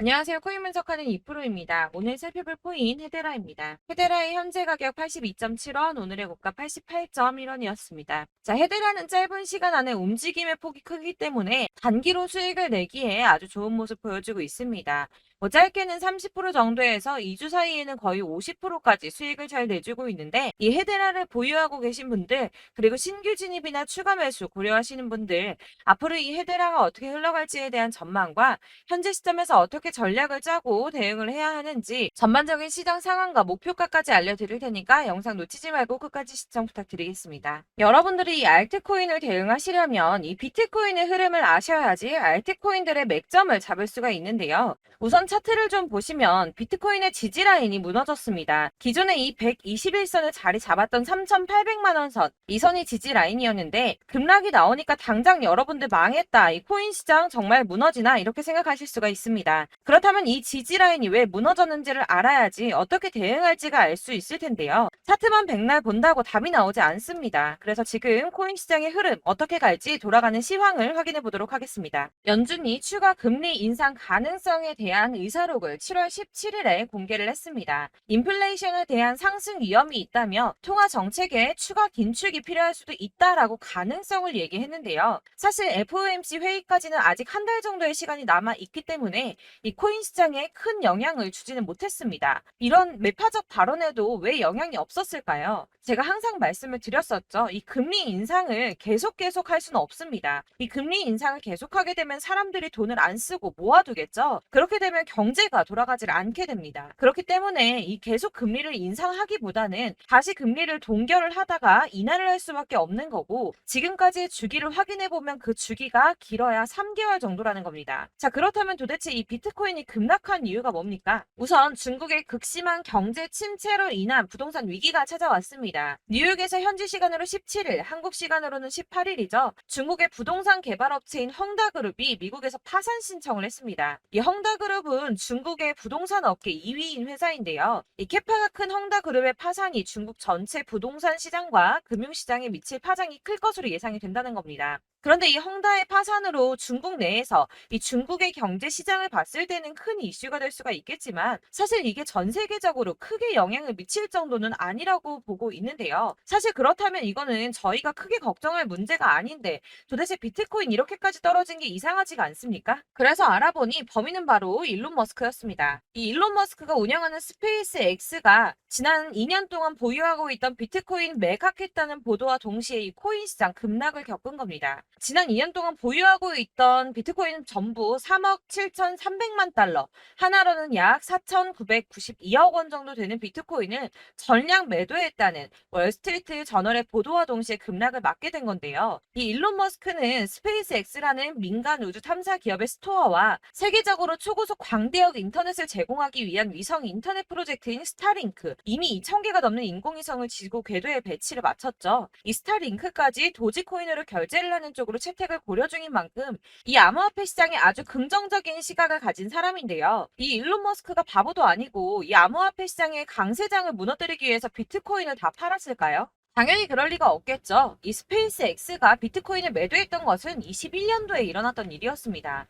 안녕하세요. 코인 분석하는 이프로입니다. 오늘 살펴볼 코인 헤데라입니다. 헤데라의 현재 가격 82.7원, 오늘의 고가 88.1원이었습니다. 자, 헤데라는 짧은 시간 안에 움직임의 폭이 크기 때문에 단기로 수익을 내기에 아주 좋은 모습 보여주고 있습니다. 짧게는 30% 정도에서 2주 사이에는 거의 50%까지 수익을 잘 내주고 있는데, 이 헤데라를 보유하고 계신 분들, 그리고 신규 진입이나 추가 매수 고려하시는 분들, 앞으로 이 헤데라가 어떻게 흘러갈지에 대한 전망과 현재 시점에서 어떻게 전략을 짜고 대응을 해야 하는지 전반적인 시장 상황과 목표가까지 알려드릴 테니까 영상 놓치지 말고 끝까지 시청 부탁드리겠습니다. 여러분들이 이 알트코인을 대응하시려면 이 비트코인의 흐름을 아셔야지 알트코인들의 맥점을 잡을 수가 있는데요. 우선 차트를 좀 보시면 비트코인의 지지 라인이 무너졌습니다. 기존에 이 121선을 자리 잡았던 3,800만 원 선, 이 선이 지지 라인이었는데 급락이 나오니까 당장 여러분들 망했다, 이 코인 시장 정말 무너지나 이렇게 생각하실 수가 있습니다. 그렇다면 이 지지 라인이 왜 무너졌는지를 알아야지 어떻게 대응할지가 알 수 있을 텐데요. 차트만 백날 본다고 답이 나오지 않습니다. 그래서 지금 코인 시장의 흐름 어떻게 갈지 돌아가는 시황을 확인해 보도록 하겠습니다. 연준이 추가 금리 인상 가능성에 대한 의사록을 7월 17일에 공개를 했습니다. 인플레이션에 대한 상승 위험이 있다며 통화 정책에 추가 긴축이 필요할 수도 있다라고 가능성을 얘기했는데요. 사실 FOMC 회의까지는 아직 한 달 정도의 시간이 남아 있기 때문에 이 코인 시장에 큰 영향을 주지는 못했습니다. 이런 매파적 발언에도 왜 영향이 없었을까요? 제가 항상 말씀을 드렸었죠. 이 금리 인상을 계속 할 수는 없습니다. 이 금리 인상을 계속하게 되면 사람들이 돈을 안 쓰고 모아두겠죠. 그렇게 되면 경제가 돌아가질 않게 됩니다. 그렇기 때문에 이 계속 금리를 인상하기보다는 다시 금리를 동결을 하다가 인하를 할 수밖에 없는 거고, 지금까지의 주기를 확인해 보면 그 주기가 길어야 3개월 정도라는 겁니다. 자, 그렇다면 도대체 이 비트코인이 급락한 이유가 뭡니까? 우선 중국의 극심한 경제 침체로 인한 부동산 위기가 찾아왔습니다. 뉴욕에서 현지 시간으로 17일, 한국 시간으로는 18일이죠. 중국의 부동산 개발업체인 헝다그룹이 미국에서 파산 신청을 했습니다. 이 헝다그룹은 중국의 부동산 업계 2위인 회사인데요. 이 캐파가 큰 헝다그룹의 파산이 중국 전체 부동산 시장과 금융시장에 미칠 파장이 클 것으로 예상이 된다는 겁니다. 그런데 이 헝다의 파산으로 중국 내에서 이 중국의 경제 시장을 봤을 때는 큰 이슈가 될 수가 있겠지만, 사실 이게 전 세계적으로 크게 영향을 미칠 정도는 아니라고 보고 있는데요. 사실 그렇다면 이거는 저희가 크게 걱정할 문제가 아닌데 도대체 비트코인 이렇게까지 떨어진 게 이상하지가 않습니까? 그래서 알아보니 범인은 바로 일론 머스크였습니다. 이 일론 머스크가 운영하는 스페이스 X가 지난 2년 동안 보유하고 있던 비트코인 매각했다는 보도와 동시에 이 코인 시장 급락을 겪은 겁니다. 지난 2년 동안 보유하고 있던 비트코인 전부 3억 7,300만 달러, 하나로는 약 4,992억 원 정도 되는 비트코인을 전량 매도했다는 월스트리트 저널의 보도와 동시에 급락을 맞게 된 건데요. 이 일론 머스크는 스페이스 X라는 민간 우주 탐사 기업의 스토어와 세계적으로 초고속 광대역 인터넷을 제공하기 위한 위성 인터넷 프로젝트인 스타링크, 이미 2,000개가 넘는 인공위성을 지구 궤도에 배치를 마쳤죠. 이 스타링크까지 도지코인으로 결제를 하는 쪽으로 채택을 고려 중인 만큼 이 암호화폐 시장에 아주 긍정적인 시각을 가진 사람인데요. 이 일론 머스크가 바보도 아니고 이 암호화폐 시장의 강세장을 무너뜨리기 위해서 비트코인을 다 팔았을까요? 당연히 그럴 리가 없겠죠. 이 스페이스 X가 비트코인을 매도했던 것은 21년도에 일어났던 일이었습니다.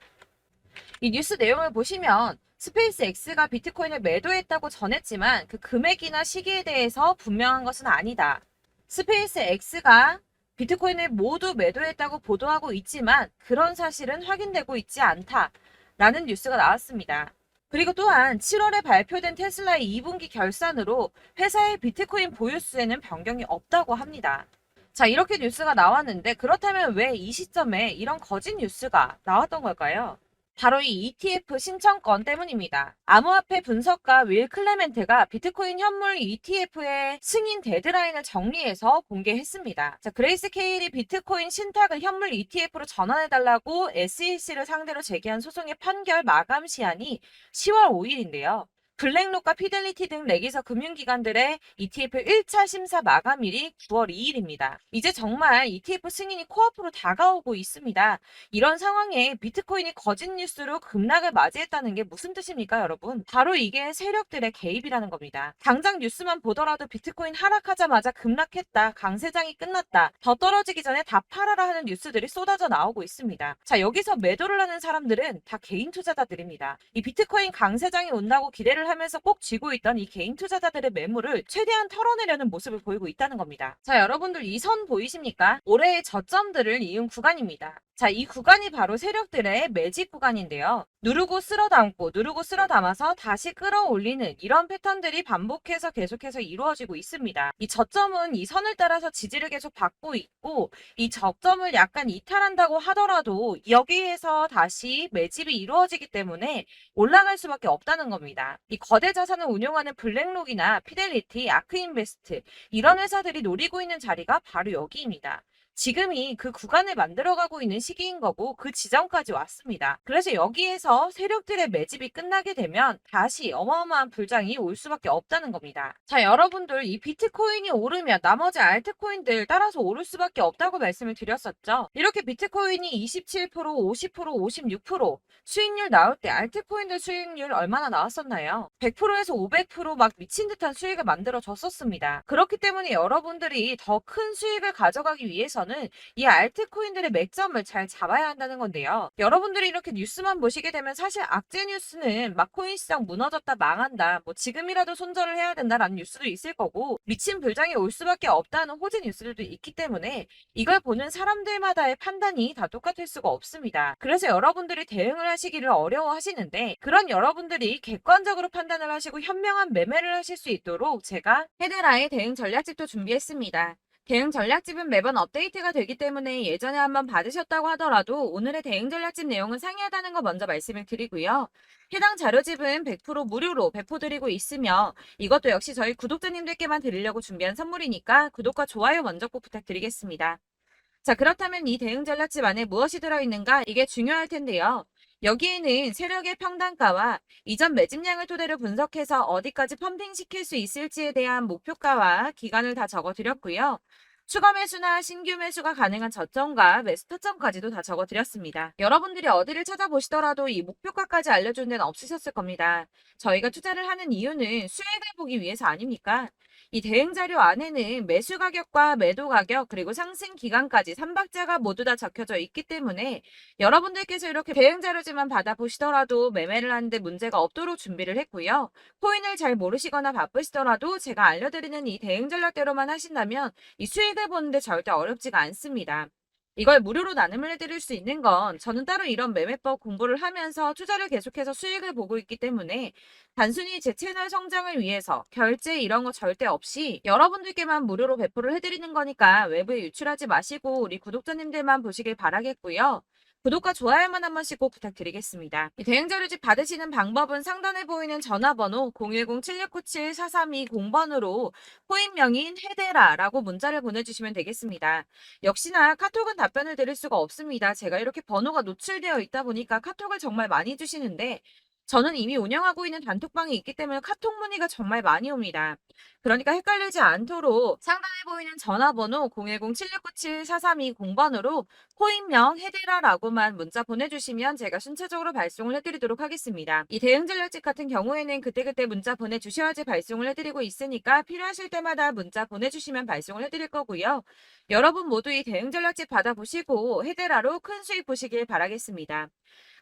이 뉴스 내용을 보시면 스페이스 X가 비트코인을 매도했다고 전했지만 그 금액이나 시기에 대해서 분명한 것은 아니다. 스페이스 X가 비트코인을 모두 매도했다고 보도하고 있지만 그런 사실은 확인되고 있지 않다라는 뉴스가 나왔습니다. 그리고 또한 7월에 발표된 테슬라의 2분기 결산으로 회사의 비트코인 보유수에는 변경이 없다고 합니다. 자, 이렇게 뉴스가 나왔는데 그렇다면 왜 이 시점에 이런 거짓 뉴스가 나왔던 걸까요? 바로 이 ETF 신청권 때문입니다. 암호화폐 분석가 윌 클레멘트가 비트코인 현물 ETF의 승인 데드라인을 정리해서 공개했습니다. 자, 그레이스 케일이 비트코인 신탁을 현물 ETF로 전환해달라고 SEC를 상대로 제기한 소송의 판결 마감 시한이 10월 5일인데요. 블랙록과 피델리티 등 레기서 금융기관들의 ETF 1차 심사 마감일이 9월 2일입니다. 이제 정말 ETF 승인이 코앞으로 다가오고 있습니다. 이런 상황에 비트코인이 거짓 뉴스로 급락을 맞이했다는 게 무슨 뜻입니까, 여러분? 바로 이게 세력들의 개입이라는 겁니다. 당장 뉴스만 보더라도 비트코인 하락하자마자 급락했다, 강세장이 끝났다, 더 떨어지기 전에 다 팔아라 하는 뉴스들이 쏟아져 나오고 있습니다. 자, 여기서 매도를 하는 사람들은 다 개인 투자자들입니다. 이 비트코인 강세장이 온다고 기대를 하면서 꼭 쥐고 있던 이 개인 투자자들의 매물을 최대한 털어내려는 모습을 보이고 있다는 겁니다. 자, 여러분들 이 선 보이십니까? 올해의 저점들을 이은 구간입니다. 자, 이 구간이 바로 세력들의 매집 구간인데요. 누르고 쓸어 담고 누르고 쓸어 담아서 다시 끌어올리는 이런 패턴들이 반복해서 계속해서 이루어지고 있습니다. 이 저점은 이 선을 따라서 지지를 계속 받고 있고, 이 저점을 약간 이탈한다고 하더라도 여기에서 다시 매집이 이루어지기 때문에 올라갈 수밖에 없다는 겁니다. 이 거대 자산을 운용하는 블랙록이나 피델리티, 아크인베스트 이런 회사들이 노리고 있는 자리가 바로 여기입니다. 지금이 그 구간을 만들어가고 있는 시기인 거고 그 지점까지 왔습니다. 그래서 여기에서 세력들의 매집이 끝나게 되면 다시 어마어마한 불장이 올 수밖에 없다는 겁니다. 자, 여러분들 이 비트코인이 오르면 나머지 알트코인들 따라서 오를 수밖에 없다고 말씀을 드렸었죠. 이렇게 비트코인이 27%, 50%, 56% 수익률 나올 때 알트코인들 수익률 얼마나 나왔었나요? 100%에서 500%막 미친 듯한 수익을 만들어 줬었습니다. 그렇기 때문에 여러분들이 더 큰 수익을 가져가기 위해서는 이 알트코인들의 맥점을 잘 잡아야 한다는 건데요. 여러분들이 이렇게 뉴스만 보시게 되면 사실 악재 뉴스는 막 코인 시장 무너졌다, 망한다, 뭐 지금이라도 손절을 해야 된다라는 뉴스도 있을 거고, 미친 불장이 올 수밖에 없다는 호재 뉴스들도 있기 때문에 이걸 보는 사람들마다의 판단이 다 똑같을 수가 없습니다. 그래서 여러분들이 대응을 하시기를 어려워하시는데, 그런 여러분들이 객관적으로 판단을 하시고 현명한 매매를 하실 수 있도록 제가 헤드라의 대응 전략집도 준비했습니다. 대응 전략집은 매번 업데이트가 되기 때문에 예전에 한번 받으셨다고 하더라도 오늘의 대응 전략집 내용은 상이하다는 거 먼저 말씀을 드리고요. 해당 자료집은 100% 무료로 배포드리고 있으며, 이것도 역시 저희 구독자님들께만 드리려고 준비한 선물이니까 구독과 좋아요 먼저 꼭 부탁드리겠습니다. 자, 그렇다면 이 대응 전략집 안에 무엇이 들어있는가, 이게 중요할 텐데요. 여기에는 세력의 평단가와 이전 매집량을 토대로 분석해서 어디까지 펌핑시킬 수 있을지에 대한 목표가와 기간을 다 적어드렸고요. 추가 매수나 신규 매수가 가능한 저점과 매수 타점까지도 다 적어드렸습니다. 여러분들이 어디를 찾아보시더라도 이 목표가까지 알려준 데는 없으셨을 겁니다. 저희가 투자를 하는 이유는 수익을 보기 위해서 아닙니까? 이 대응 자료 안에는 매수 가격과 매도 가격 그리고 상승 기간까지 3박자가 모두 다 적혀져 있기 때문에 여러분들께서 이렇게 대응 자료지만 받아보시더라도 매매를 하는데 문제가 없도록 준비를 했고요. 코인을 잘 모르시거나 바쁘시더라도 제가 알려드리는 이 대응 전략대로만 하신다면 이 수익을 보는데 절대 어렵지가 않습니다. 이걸 무료로 나눔을 해드릴 수 있는 건 저는 따로 이런 매매법 공부를 하면서 투자를 계속해서 수익을 보고 있기 때문에 단순히 제 채널 성장을 위해서 결제 이런 거 절대 없이 여러분들께만 무료로 배포를 해드리는 거니까 외부에 유출하지 마시고 우리 구독자님들만 보시길 바라겠고요. 구독과 좋아요만 한 번씩 꼭 부탁드리겠습니다. 이 대응 자료집 받으시는 방법은 상단에 보이는 전화번호 010-7697-4320번으로 코인명인 헤데라라고 문자를 보내주시면 되겠습니다. 역시나 카톡은 답변을 드릴 수가 없습니다. 제가 이렇게 번호가 노출되어 있다 보니까 카톡을 정말 많이 주시는데, 저는 이미 운영하고 있는 단톡방이 있기 때문에 카톡 문의가 정말 많이 옵니다. 그러니까 헷갈리지 않도록 상단에 보이는 전화번호 010-7697-4320번으로 코인명 헤데라라고만 문자 보내주시면 제가 순차적으로 발송을 해드리도록 하겠습니다. 이 대응 전략집 같은 경우에는 그때그때 문자 보내주셔야지 발송을 해드리고 있으니까 필요하실 때마다 문자 보내주시면 발송을 해드릴 거고요. 여러분 모두 이 대응 전략집 받아보시고 헤데라로 큰 수익 보시길 바라겠습니다.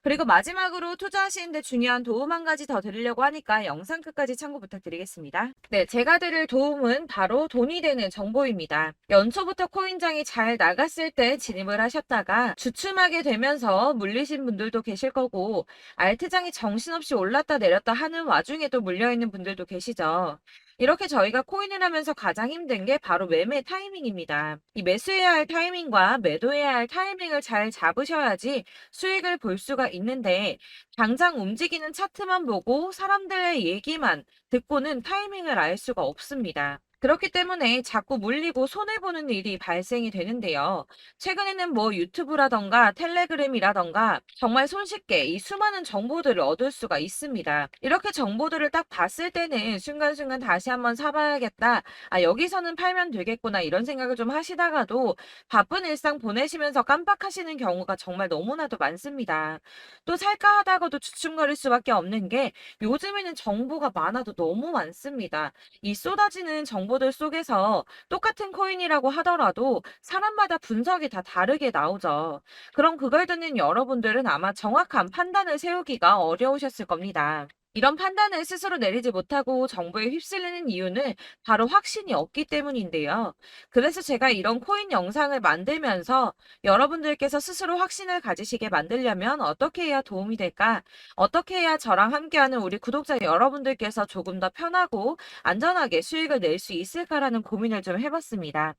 그리고 마지막으로 투자하시는데 중요한 도움 한 가지 더 드리려고 하니까 영상 끝까지 참고 부탁드리겠습니다. 네, 제가 드릴 도움은 바로 돈이 되는 정보입니다. 연초부터 코인장이 잘 나갔을 때 진입을 하셨다가 주춤하게 되면서 물리신 분들도 계실 거고, 알트장이 정신없이 올랐다 내렸다 하는 와중에도 물려있는 분들도 계시죠. 이렇게 저희가 코인을 하면서 가장 힘든 게 바로 매매 타이밍입니다. 이 매수해야 할 타이밍과 매도해야 할 타이밍을 잘 잡으셔야지 수익을 볼 수가 있는데, 당장 움직이는 차트만 보고 사람들의 얘기만 듣고는 타이밍을 알 수가 없습니다. 그렇기 때문에 자꾸 물리고 손해보는 일이 발생이 되는데요. 최근에는 뭐 유튜브라던가 텔레그램이라던가 정말 손쉽게 이 수많은 정보들을 얻을 수가 있습니다. 이렇게 정보들을 딱 봤을 때는 순간순간 다시 한번 사봐야겠다. 아, 여기서는 팔면 되겠구나. 이런 생각을 좀 하시다가도 바쁜 일상 보내시면서 깜빡하시는 경우가 정말 너무나도 많습니다. 또 살까 하다가도 주춤거릴 수밖에 없는 게 요즘에는 정보가 많아도 너무 많습니다. 이 쏟아지는 정보들 속에서 똑같은 코인이라고 하더라도 사람마다 분석이 다 다르게 나오죠. 그럼 그걸 듣는 여러분들은 아마 정확한 판단을 세우기가 어려우셨을 겁니다. 이런 판단을 스스로 내리지 못하고 정보에 휩쓸리는 이유는 바로 확신이 없기 때문인데요. 그래서 제가 이런 코인 영상을 만들면서 여러분들께서 스스로 확신을 가지시게 만들려면 어떻게 해야 도움이 될까? 어떻게 해야 저랑 함께하는 우리 구독자 여러분들께서 조금 더 편하고 안전하게 수익을 낼 수 있을까라는 고민을 좀 해봤습니다.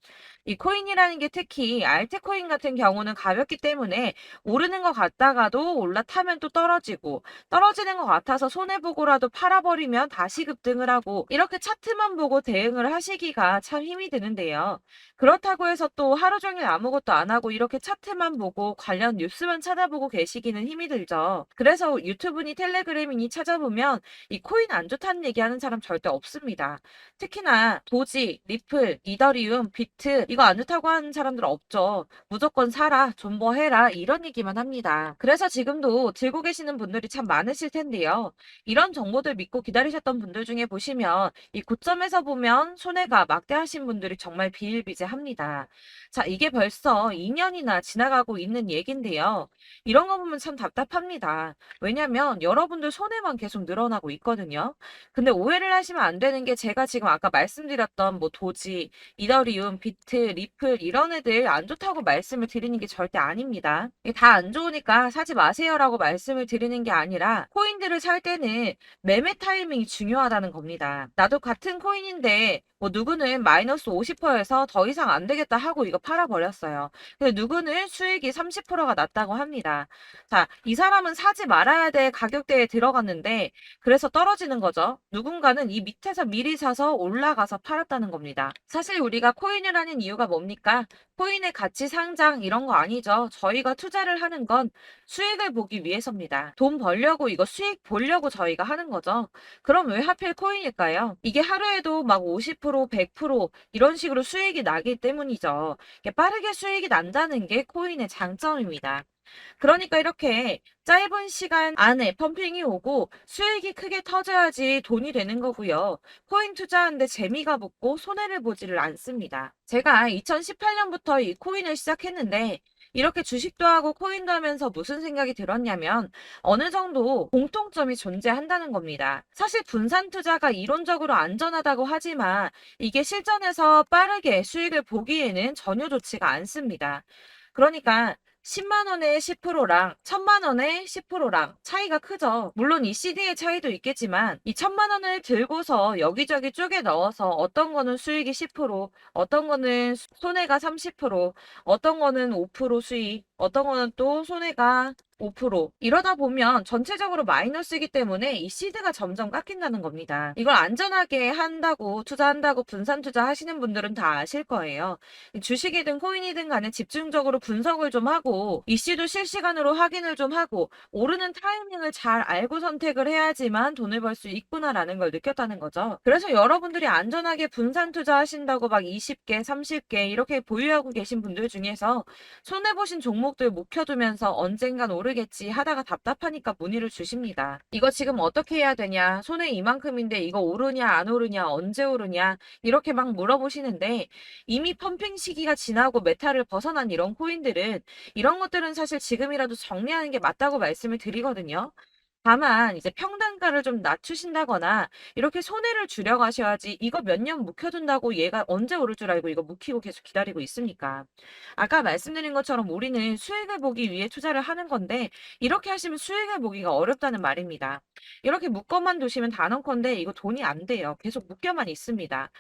이 코인이라는 게 특히 알트코인 같은 경우는 가볍기 때문에 오르는 것 같다가도 올라타면 또 떨어지고 떨어지는 것 같아서 손해보고라도 팔아버리면 다시 급등을 하고 이렇게 차트만 보고 대응을 하시기가 참 힘이 드는데요. 그렇다고 해서 또 하루 종일 아무것도 안 하고 이렇게 차트만 보고 관련 뉴스만 찾아보고 계시기는 힘이 들죠. 그래서 유튜브니 텔레그램이니 찾아보면 이 코인 안 좋다는 얘기하는 사람 절대 없습니다. 특히나 도지, 리플, 이더리움, 비트 이거 안 좋다고 하는 사람들 없죠. 무조건 사라, 존버해라 이런 얘기만 합니다. 그래서 지금도 들고 계시는 분들이 참 많으실 텐데요. 이런 정보들 믿고 기다리셨던 분들 중에 보시면 이 고점에서 보면 손해가 막대하신 분들이 정말 비일비재합니다. 자, 이게 벌써 2년이나 지나가고 있는 얘긴데요. 이런 거 보면 참 답답합니다. 왜냐면 여러분들 손해만 계속 늘어나고 있거든요. 근데 오해를 하시면 안 되는 게 제가 지금 아까 말씀드렸던 뭐 도지, 이더리움, 비트, 리플 이런 애들 안 좋다고 말씀을 드리는 게 절대 아닙니다. 다 안 좋으니까 사지 마세요라고 말씀을 드리는 게 아니라 코인들을 살 때는 매매 타이밍이 중요하다는 겁니다. 나도 같은 코인인데 뭐 누구는 마이너스 50%에서 더 이상 안 되겠다 하고 이거 팔아버렸어요. 근데 누구는 수익이 30%가 났다고 합니다. 자, 이 사람은 사지 말아야 될 가격대에 들어갔는데 그래서 떨어지는 거죠. 누군가는 이 밑에서 미리 사서 올라가서 팔았다는 겁니다. 사실 우리가 코인을 하는 이유가 뭡니까? 코인의 가치 상장 이런 거 아니죠. 저희가 투자를 하는 건 수익을 보기 위해서입니다. 돈 벌려고 이거 수익 보려고 저희가 하는 거죠. 그럼 왜 하필 코인일까요? 이게 하루에도 막 50%, 100% 이런 식으로 수익이 나기 때문이죠. 이게 빠르게 수익이 난다는 게 코인의 장점입니다. 그러니까 이렇게 짧은 시간 안에 펌핑이 오고 수익이 크게 터져야지 돈이 되는 거고요. 코인 투자하는데 재미가 붙고 손해를 보지를 않습니다. 제가 2018년부터 이 코인을 시작했는데 이렇게 주식도 하고 코인도 하면서 무슨 생각이 들었냐면 어느 정도 공통점이 존재한다는 겁니다. 사실 분산 투자가 이론적으로 안전하다고 하지만 이게 실전에서 빠르게 수익을 보기에는 전혀 좋지가 않습니다. 그러니까 10만 원에 10%랑 1000만 원에 10%랑 차이가 크죠. 물론 이 CD의 차이도 있겠지만 이 1000만 원을 들고서 여기저기 쪼개 넣어서 어떤 거는 수익이 10%, 어떤 거는 손해가 30%, 어떤 거는 5% 수익, 어떤 거는 또 손해가 5% 이러다 보면 전체적으로 마이너스이기 때문에 이 시드가 점점 깎인다는 겁니다. 이걸 안전하게 한다고 투자한다고 분산 투자하시는 분들은 다 아실 거예요. 주식이든 코인이든 간에 집중적으로 분석을 좀 하고 이슈도 실시간으로 확인을 좀 하고 오르는 타이밍을 잘 알고 선택을 해야지만 돈을 벌 수 있구나라는 걸 느꼈다는 거죠. 그래서 여러분들이 안전하게 분산 투자하신다고 막 20개, 30개 이렇게 보유하고 계신 분들 중에서 손해보신 종목들 묵혀두면서 언젠간 오르겠지 하다가 답답하니까 문의를 주십니다. 이거 지금 어떻게 해야 되냐? 손해 이만큼인데 이거 오르냐 안 오르냐 언제 오르냐 이렇게 막 물어보시는데 이미 펌핑 시기가 지나고 메타를 벗어난 이런 코인들은 이런 것들은 사실 지금이라도 정리하는 게 맞다고 말씀을 드리거든요. 다만 이제 평단가를 좀 낮추신다거나 이렇게 손해를 줄여가셔야지 이거 몇 년 묵혀둔다고 얘가 언제 오를 줄 알고 이거 묵히고 계속 기다리고 있습니까? 아까 말씀드린 것처럼 우리는 수익을 보기 위해 투자를 하는 건데 이렇게 하시면 수익을 보기가 어렵다는 말입니다. 이렇게 묶어만 두시면 단언컨대 이거 돈이 안 돼요. 계속 묶여만 있습니다.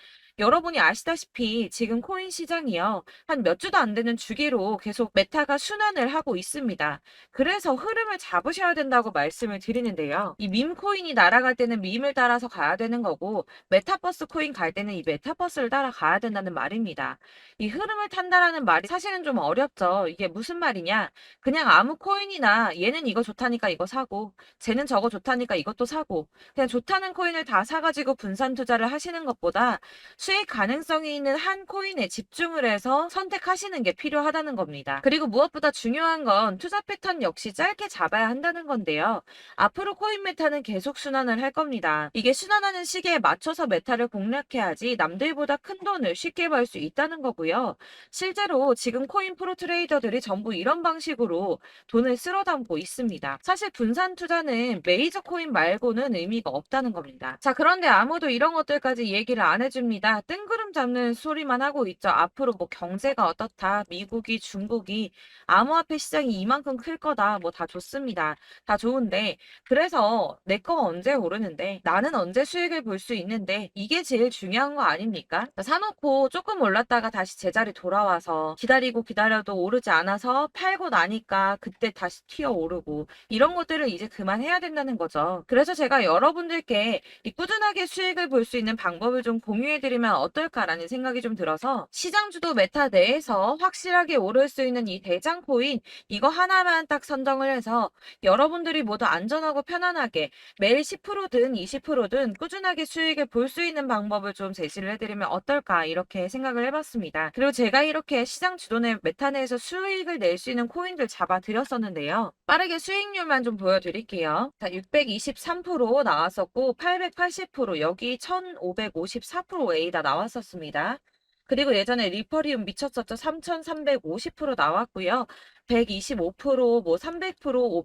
여러분이 아시다시피 지금 코인 시장이요. 한 몇 주도 안 되는 주기로 계속 메타가 순환을 하고 있습니다. 그래서 흐름을 잡으셔야 된다고 말씀을 드리는데요. 이 밈 코인이 날아갈 때는 밈을 따라서 가야 되는 거고 메타버스 코인 갈 때는 이 메타버스를 따라가야 된다는 말입니다. 이 흐름을 탄다라는 말이 사실은 좀 어렵죠. 이게 무슨 말이냐? 그냥 아무 코인이나 얘는 이거 좋다니까 이거 사고 쟤는 저거 좋다니까 이것도 사고 그냥 좋다는 코인을 다 사가지고 분산 투자를 하시는 것보다 수익 가능성이 있는 한 코인에 집중을 해서 선택하시는 게 필요하다는 겁니다. 그리고 무엇보다 중요한 건 투자 패턴 역시 짧게 잡아야 한다는 건데요. 앞으로 코인 메타는 계속 순환을 할 겁니다. 이게 순환하는 시기에 맞춰서 메타를 공략해야지 남들보다 큰 돈을 쉽게 벌 수 있다는 거고요. 실제로 지금 코인 프로 트레이더들이 전부 이런 방식으로 돈을 쓸어 담고 있습니다. 사실 분산 투자는 메이저 코인 말고는 의미가 없다는 겁니다. 자, 그런데 아무도 이런 것들까지 얘기를 안 해줍니다. 뜬구름 잡는 소리만 하고 있죠. 앞으로 뭐 경제가 어떻다, 미국이, 중국이, 암호화폐 시장이 이만큼 클 거다, 뭐 다 좋습니다. 다 좋은데, 그래서 내 거 언제 오르는데, 나는 언제 수익을 볼 수 있는데, 이게 제일 중요한 거 아닙니까? 사놓고 조금 올랐다가 다시 제자리 돌아와서 기다리고 기다려도 오르지 않아서 팔고 나니까 그때 다시 튀어 오르고, 이런 것들을 이제 그만해야 된다는 거죠. 그래서 제가 여러분들께 이 꾸준하게 수익을 볼 수 있는 방법을 좀 공유해드리면 어떨까라는 생각이 좀 들어서 시장주도 메타 내에서 확실하게 오를 수 있는 이 대장 코인 이거 하나만 딱 선정을 해서 여러분들이 모두 안전하고 편안하게 매일 10%든 20%든 꾸준하게 수익을 볼 수 있는 방법을 좀 제시를 해드리면 어떨까 이렇게 생각을 해봤습니다. 그리고 제가 이렇게 시장 주도내 메타 내에서 수익을 낼 수 있는 코인들 잡아드렸었는데요. 빠르게 수익률만 좀 보여드릴게요. 자, 623% 나왔었고 880% 여기 1554% A 다 나왔었습니다. 그리고 예전에 리퍼리움 미쳤었죠. 3350% 나왔고요. 125%, 뭐 300%,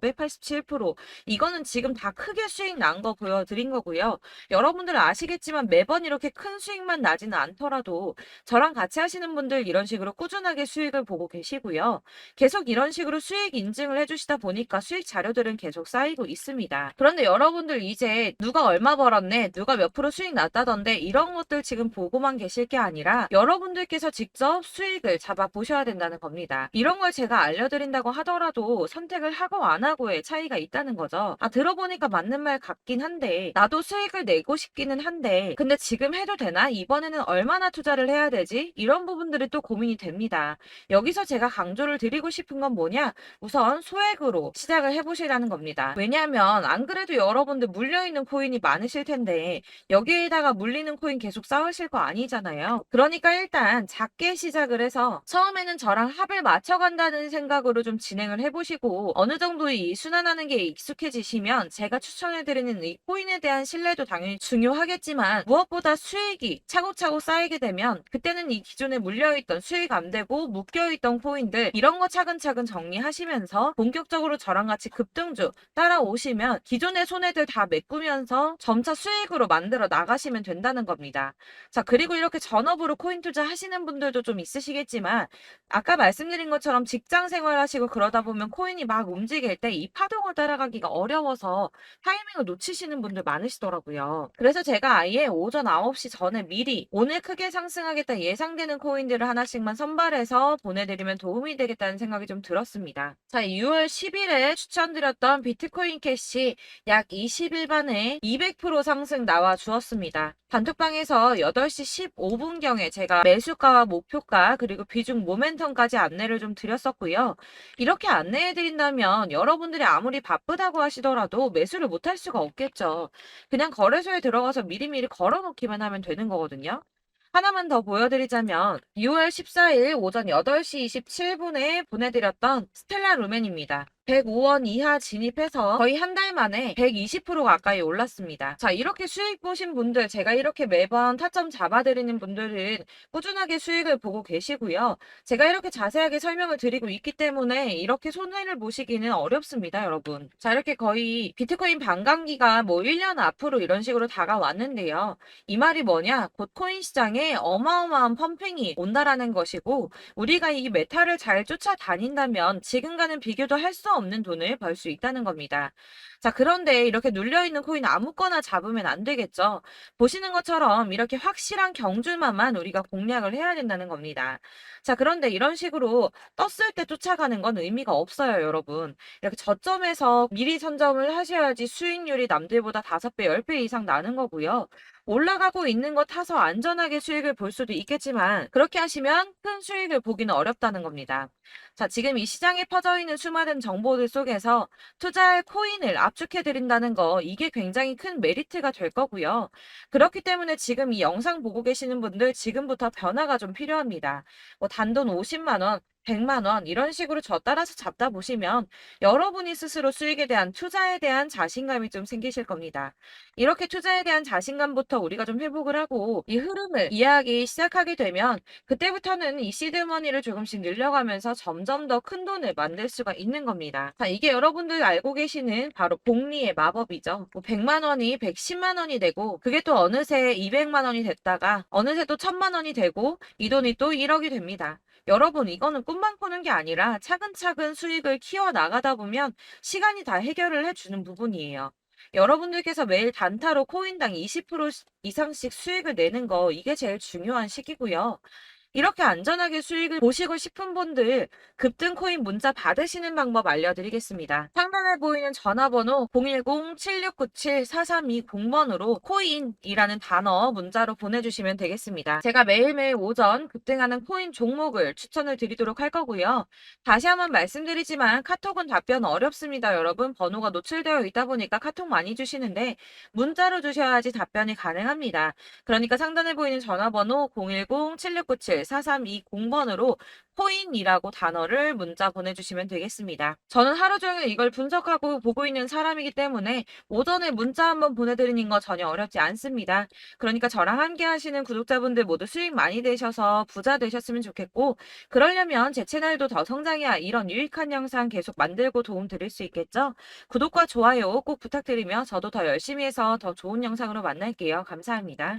587% 이거는 지금 다 크게 수익 난 거 보여드린 거고요. 여러분들 아시겠지만 매번 이렇게 큰 수익만 나지는 않더라도 저랑 같이 하시는 분들 이런 식으로 꾸준하게 수익을 보고 계시고요. 계속 이런 식으로 수익 인증을 해주시다 보니까 수익 자료들은 계속 쌓이고 있습니다. 그런데 여러분들 이제 누가 얼마 벌었네, 누가 몇 프로 수익 났다던데 이런 것들 지금 보고만 계실 게 아니라 여러분들께서 직접 수익을 잡아 보셔야 된다는 겁니다. 이런 걸 제가 알려드린다고 하더라도 선택을 하고 안 하고의 차이가 있다는 거죠. 아, 들어보니까 맞는 말 같긴 한데 나도 수익을 내고 싶기는 한데 근데 지금 해도 되나? 이번에는 얼마나 투자를 해야 되지? 이런 부분들이 또 고민이 됩니다. 여기서 제가 강조를 드리고 싶은 건 뭐냐? 우선 소액으로 시작을 해보시라는 겁니다. 왜냐하면 안 그래도 여러분들 물려있는 코인이 많으실 텐데 여기에다가 물리는 코인 계속 쌓으실 거 아니잖아요. 그러니까 일단 작게 시작을 해서 처음에는 저랑 합을 맞춰간다는 생각으로 좀 진행을 해보시고 어느 정도 이 순환하는 게 익숙해지시면 제가 추천해드리는 이 코인에 대한 신뢰도 당연히 중요하겠지만 무엇보다 수익이 차곡차곡 쌓이게 되면 그때는 이 기존에 물려있던 수익 안 되고 묶여있던 코인들 이런 거 차근차근 정리하시면서 본격적으로 저랑 같이 급등주 따라오시면 기존의 손해들 다 메꾸면서 점차 수익으로 만들어 나가시면 된다는 겁니다. 자, 그리고 이렇게 전업으로 코인 투자 하시는 분들도 좀 있으시겠지만 아까 말씀드린 것처럼 직장 생활하시고 그러다 보면 코인이 막 움직일 때 이 파동을 따라가기가 어려워서 타이밍을 놓치시는 분들 많으시더라고요. 그래서 제가 아예 오전 9시 전에 미리 오늘 크게 상승하겠다 예상되는 코인들을 하나씩만 선발해서 보내드리면 도움이 되겠다는 생각이 좀 들었습니다. 자, 6월 10일에 추천드렸던 비트코인 캐시 약 20일 만에 200% 상승 나와 주었습니다. 단톡방에서 8시 15분경에 제가 매수가와 목표가 그리고 비중 모멘텀까지 안내를 좀 드렸었고요. 이렇게 안내해 드린다면 여러분들이 아무리 바쁘다고 하시더라도 매수를 못할 수가 없겠죠. 그냥 거래소에 들어가서 미리미리 걸어놓기만 하면 되는 거거든요. 하나만 더 보여드리자면 6월 14일 오전 8시 27분에 보내드렸던 스텔라 루멘입니다. 105원 이하 진입해서 거의 한 달 만에 120% 가까이 올랐습니다. 자, 이렇게 수익 보신 분들, 제가 이렇게 매번 타점 잡아드리는 분들은 꾸준하게 수익을 보고 계시고요. 제가 이렇게 자세하게 설명을 드리고 있기 때문에 이렇게 손해를 보시기는 어렵습니다, 여러분. 자, 이렇게 거의 비트코인 반감기가 뭐 1년 앞으로 이런 식으로 다가왔는데요. 이 말이 뭐냐? 곧 코인 시장에 어마어마한 펌핑이 온다라는 것이고 우리가 이 메타를 잘 쫓아다닌다면 지금과는 비교도 할 수 없는 돈을 벌 수 있다는 겁니다. 자, 그런데 이렇게 눌려있는 코인 아무거나 잡으면 안 되겠죠. 보시는 것처럼 이렇게 확실한 경주만만 우리가 공략을 해야 된다는 겁니다. 자, 그런데 이런 식으로 떴을 때 쫓아가는 건 의미가 없어요, 여러분. 이렇게 저점에서 미리 선점을 하셔야지 수익률이 남들보다 5배, 10배 이상 나는 거고요. 올라가고 있는 거 타서 안전하게 수익을 볼 수도 있겠지만 그렇게 하시면 큰 수익을 보기는 어렵다는 겁니다. 자, 지금 이 시장에 퍼져 있는 수많은 정보들 속에서 투자할 코인을 압축해 드린다는 거 이게 굉장히 큰 메리트가 될 거고요. 그렇기 때문에 지금 이 영상 보고 계시는 분들 지금부터 변화가 좀 필요합니다. 뭐 단돈 50만 원, 100만 원 이런 식으로 저 따라서 잡다 보시면 여러분이 스스로 수익에 대한 투자에 대한 자신감이 좀 생기실 겁니다. 이렇게 투자에 대한 자신감부터 우리가 좀 회복을 하고 이 흐름을 이해하기 시작하게 되면 그때부터는 이 시드머니를 조금씩 늘려가면서 점점 더 큰 돈을 만들 수가 있는 겁니다. 자, 이게 여러분들 알고 계시는 바로 복리의 마법이죠. 뭐 100만 원이 110만 원이 되고 그게 또 어느새 200만 원이 됐다가 어느새 또 1000만 원이 되고 이 돈이 또 1억이 됩니다. 여러분, 이거는 꿈만 꾸는 게 아니라 차근차근 수익을 키워 나가다 보면 시간이 다 해결을 해주는 부분이에요. 여러분들께서 매일 단타로 코인당 20% 이상씩 수익을 내는 거 이게 제일 중요한 시기고요. 이렇게 안전하게 수익을 보시고 싶은 분들 급등 코인 문자 받으시는 방법 알려드리겠습니다. 상단에 보이는 전화번호 010-7697-4320번으로 코인이라는 단어 문자로 보내주시면 되겠습니다. 제가 매일매일 오전 급등하는 코인 종목을 추천을 드리도록 할 거고요. 다시 한번 말씀드리지만 카톡은 답변 어렵습니다. 여러분, 번호가 노출되어 있다 보니까 카톡 많이 주시는데 문자로 주셔야지 답변이 가능합니다. 그러니까 상단에 보이는 전화번호 010-7697-4320번으로 코인이라고 단어를 문자 보내주시면 되겠습니다. 저는 하루 종일 이걸 분석하고 보고 있는 사람이기 때문에 오전에 문자 한번 보내드리는 거 전혀 어렵지 않습니다. 그러니까 저랑 함께 하시는 구독자분들 모두 수익 많이 되셔서 부자 되셨으면 좋겠고 그러려면 제 채널도 더 성장해야 이런 유익한 영상 계속 만들고 도움 드릴 수 있겠죠? 구독과 좋아요 꼭 부탁드리며 저도 더 열심히 해서 더 좋은 영상으로 만날게요. 감사합니다.